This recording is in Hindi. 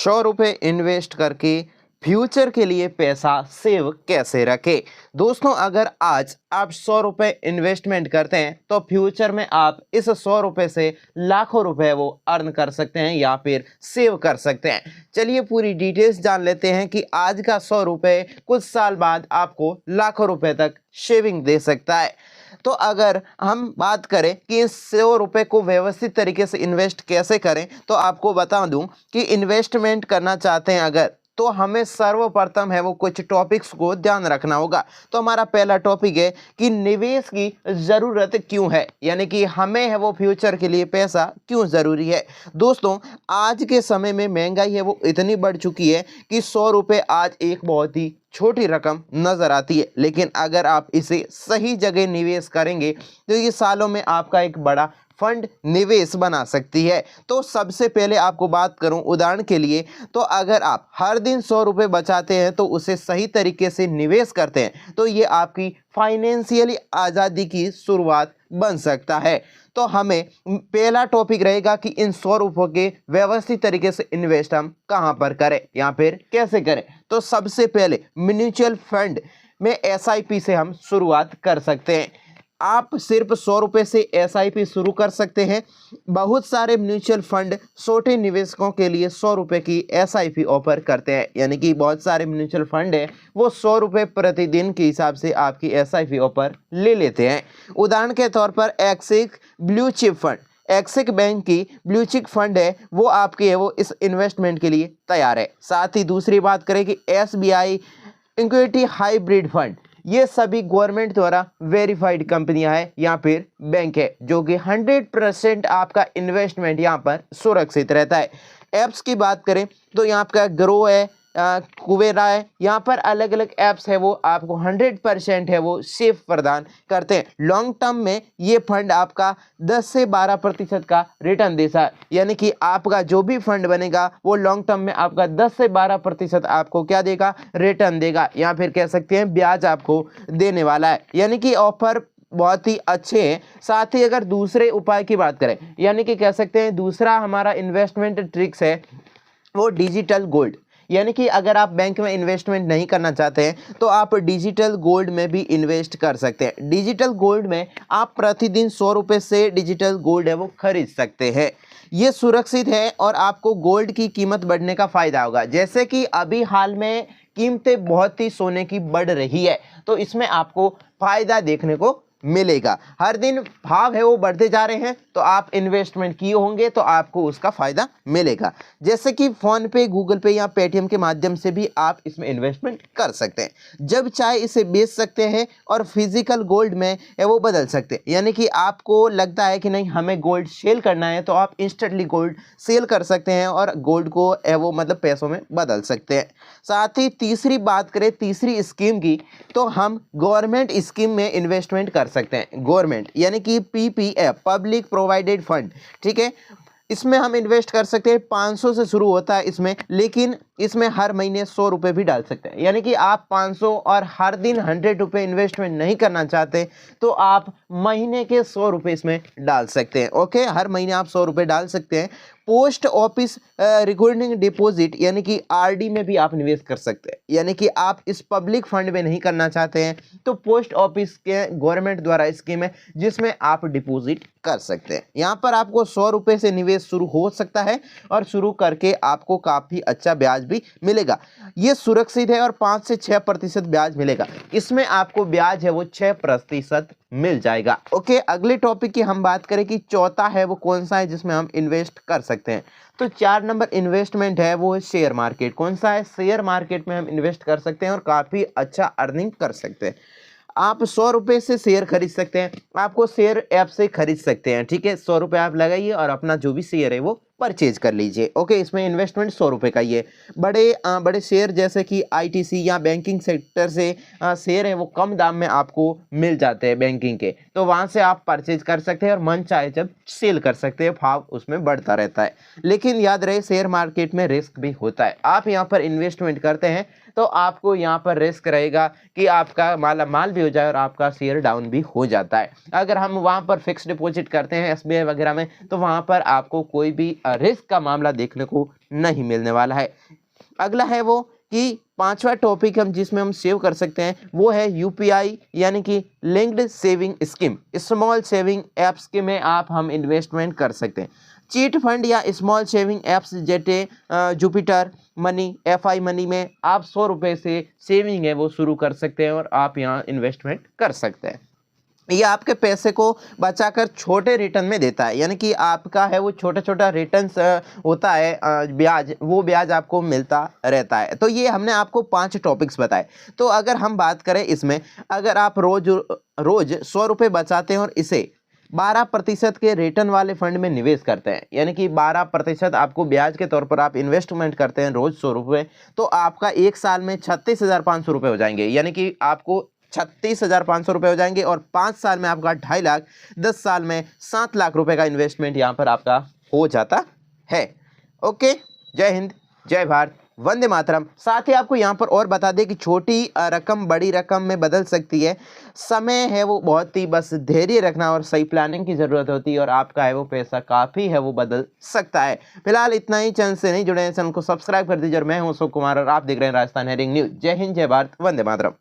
100 रुपये इन्वेस्ट करके फ्यूचर के लिए पैसा सेव कैसे रखें। दोस्तों, अगर आज आप 100 रुपये इन्वेस्टमेंट करते हैं तो फ्यूचर में आप इस 100 रुपये से लाखों रुपए वो अर्न कर सकते हैं या फिर सेव कर सकते हैं। चलिए पूरी डिटेल्स जान लेते हैं कि आज का 100 रुपये कुछ साल बाद आपको लाखों रुपए तक सेविंग दे सकता है। तो अगर हम बात करें कि इस 100 रुपये को व्यवस्थित तरीके से इन्वेस्ट कैसे करें, तो आपको बता दूं कि इन्वेस्टमेंट करना चाहते हैं अगर, तो हमें सर्वप्रथम है वो कुछ टॉपिक्स को ध्यान रखना होगा। तो हमारा पहला टॉपिक है कि निवेश की ज़रूरत क्यों है, यानी कि हमें है वो फ्यूचर के लिए पैसा क्यों ज़रूरी है। दोस्तों, आज के समय में महंगाई है वो इतनी बढ़ चुकी है कि 100 रुपये आज एक बहुत ही छोटी रकम नज़र आती है, लेकिन अगर आप इसे सही जगह निवेश करेंगे तो ये सालों में आपका एक बड़ा फंड निवेश बना सकती है। तो सबसे पहले आपको बात करूं उदाहरण के लिए, तो अगर आप हर दिन 100 रुपये बचाते हैं तो उसे सही तरीके से निवेश करते हैं तो ये आपकी फाइनेंशियली आज़ादी की शुरुआत बन सकता है। तो हमें पहला टॉपिक रहेगा कि इन 100 रुपये के व्यवस्थित तरीके से इन्वेस्ट हम कहाँ पर करें या फिर कैसे करें। तो सबसे पहले म्यूचुअल फंड में SIP से हम शुरुआत कर सकते हैं। आप सिर्फ 100 रुपये से SIP शुरू कर सकते हैं। बहुत सारे म्यूचुअल फंड छोटे निवेशकों के लिए 100 रुपये की SIP ऑफर करते हैं, यानी कि बहुत सारे म्यूचुअल फंड है वो 100 रुपये प्रतिदिन के हिसाब से आपकी SIP ऑफर ले लेते हैं। उदाहरण के तौर पर axis blue chip fund, axis bank की ब्लू चिप फंड है वो आपके है वो इस इन्वेस्टमेंट के लिए तैयार है। साथ ही दूसरी बात करें कि SBI इक्विटी हाइब्रिड फंड, ये सभी गवर्नमेंट द्वारा वेरीफाइड कंपनियां हैं या फिर बैंक है जो कि 100% आपका इन्वेस्टमेंट यहाँ पर सुरक्षित रहता है। ऐप्स की बात करें तो यहाँ आपका ग्रो है, कुबेरा है, यहाँ पर अलग अलग ऐप्स है वो आपको 100% है वो सेफ प्रदान करते हैं। लॉन्ग टर्म में ये फंड आपका 10 से 12% का रिटर्न देता है, यानी कि आपका जो भी फंड बनेगा वो लॉन्ग टर्म में आपका 10 से 12% आपको क्या देगा, रिटर्न देगा, या फिर कह सकते हैं ब्याज आपको देने वाला है, यानी कि ऑफर बहुत ही अच्छे हैं। साथ ही अगर दूसरे उपाय की बात करें, यानी कि कह सकते हैं दूसरा हमारा इन्वेस्टमेंट ट्रिक्स है वो डिजिटल गोल्ड, यानी कि अगर आप बैंक में इन्वेस्टमेंट नहीं करना चाहते हैं तो आप डिजिटल गोल्ड में भी इन्वेस्ट कर सकते हैं। डिजिटल गोल्ड में आप प्रतिदिन 100 रुपये से डिजिटल गोल्ड है वो खरीद सकते हैं। ये सुरक्षित है और आपको गोल्ड की कीमत बढ़ने का फ़ायदा होगा। जैसे कि अभी हाल में कीमतें बहुत ही सोने की बढ़ रही है तो इसमें आपको फ़ायदा देखने को मिलेगा। हर दिन भाव है वो बढ़ते जा रहे हैं तो आप इन्वेस्टमेंट किए होंगे तो आपको उसका फ़ायदा मिलेगा। जैसे कि फ़ोन पे, गूगल पे या पेटीएम के माध्यम से भी आप इसमें इन्वेस्टमेंट कर सकते हैं। जब चाहे इसे बेच सकते हैं और फिजिकल गोल्ड में है वो बदल सकते हैं, यानी कि आपको लगता है कि नहीं हमें गोल्ड सेल करना है तो आप इंस्टेंटली गोल्ड सेल कर सकते हैं और गोल्ड को है वो मतलब पैसों में बदल सकते हैं। साथ ही तीसरी बात करें तीसरी स्कीम की, तो हम गवर्नमेंट स्कीम में इन्वेस्टमेंट कर सकते हैं। गवर्नमेंट यानी कि PPF, पब्लिक प्रोवाइडेड फंड, ठीक है, इसमें हम इन्वेस्ट कर सकते हैं। 500 से शुरू होता है इसमें, लेकिन इसमें हर महीने 100 रुपये भी डाल सकते हैं, यानी कि आप 500 और हर दिन 100 रुपये इन्वेस्टमेंट नहीं करना चाहते तो आप महीने के 100 रुपये इसमें डाल सकते हैं। ओके, हर महीने आप 100 रुपये डाल सकते हैं। पोस्ट ऑफिस रिकरिंग डिपॉजिट यानी कि RD में भी आप निवेश कर सकते हैं, यानी कि आप इस पब्लिक फंड में नहीं करना चाहते हैं तो पोस्ट ऑफिस के गवर्नमेंट द्वारा स्कीम है जिसमें आप डिपॉजिट कर सकते हैं। यहाँ पर आपको 100 रुपये से निवेश शुरू हो सकता है और शुरू करके आपको काफ़ी अच्छा ब्याज भी मिलेगा। ये सुरक्षित है और 5 से 6% ब्याज मिलेगा। इसमें आपको ब्याज है वो 6% मिल जाएगा। ओके, अगले टॉपिक की हम बात करें कि चौथा है वो कौन सा है जिसमें हम इन्वेस्ट कर सकते हैं। तो 4 नंबर इन्वेस्टमेंट है वो शेयर मार्केट। कौन सा है? शेयर मार्केट में हम इन्वेस्ट कर सकते हैं और काफ़ी अच्छा अर्निंग कर सकते हैं। आप 100 रुपये से शेयर खरीद सकते हैं, आपको शेयर ऐप से खरीद सकते हैं, ठीक है। 100 रुपये आप लगाइए और अपना जो भी शेयर है वो परचेज कर लीजिए। ओके, इसमें इन्वेस्टमेंट 100 रुपये का ही है। बड़े शेयर जैसे कि ITC या बैंकिंग सेक्टर से शेयर है वो कम दाम में आपको मिल जाते हैं बैंकिंग के, तो वहाँ से आप परचेज कर सकते हैं और मन चाहे जब सेल कर सकते हैं, भाव उसमें बढ़ता रहता है। लेकिन याद रहे शेयर मार्केट में रिस्क भी होता है। आप यहाँ पर इन्वेस्टमेंट करते हैं तो आपको यहाँ पर रिस्क रहेगा कि आपका माल भी हो जाए और आपका शेयर डाउन भी हो जाता है। अगर हम वहाँ पर फिक्स डिपॉजिट करते हैं SBI वगैरह में तो वहाँ पर आपको कोई भी रिस्क का मामला देखने को नहीं मिलने वाला है। अगला है वो कि पांचवा टॉपिक हम जिसमें हम सेव कर सकते हैं वो है यूपीआई यानी कि linked saving scheme. Small saving apps के में आप हम इन्वेस्टमेंट कर सकते हैं। चीट फंड या स्मॉल सेविंग एप्स जैसे जुपिटर मनी, एफआई मनी में आप 100 रुपये से सेविंग है वो शुरू कर सकते हैं और आप यहाँ इन्वेस्टमेंट कर सकते हैं। ये आपके पैसे को बचाकर छोटे रिटर्न में देता है, यानी कि आपका है वो छोटा छोटा रिटर्न होता है, ब्याज, वो ब्याज आपको मिलता रहता है। तो ये हमने आपको 5 टॉपिक्स बताए। तो अगर हम बात करें इसमें, अगर आप रोज रोज 100 रुपये बचाते हैं और इसे 12% के रिटर्न वाले फंड में निवेश करते हैं, यानी कि 12% आपको ब्याज के तौर पर आप इन्वेस्टमेंट करते हैं रोज 100 रुपये, तो आपका एक साल में 36,500 रुपये हो जाएंगे, यानी कि आपको 36,500 रुपये हो जाएंगे और 5 साल में आपका 2.5 लाख, 10 साल में 7 लाख रुपए का इन्वेस्टमेंट यहाँ पर आपका हो जाता है। ओके, जय हिंद, जय भारत, वंदे मातरम। साथ ही आपको यहाँ पर और बता दें कि छोटी रकम बड़ी रकम में बदल सकती है। समय है वो बहुत ही बस धैर्य रखना और सही प्लानिंग की ज़रूरत होती है और आपका है वो पैसा काफ़ी है वो बदल सकता है। फिलहाल इतना ही, चैनल से नहीं जुड़े हैं चैनल को सब्सक्राइब कर दीजिए और मैं हूँ अशोक कुमार और आप देख रहे हैं राजस्थान हेरिंग न्यूज़। जय हिंद, जय भारत, वंदे मातरम।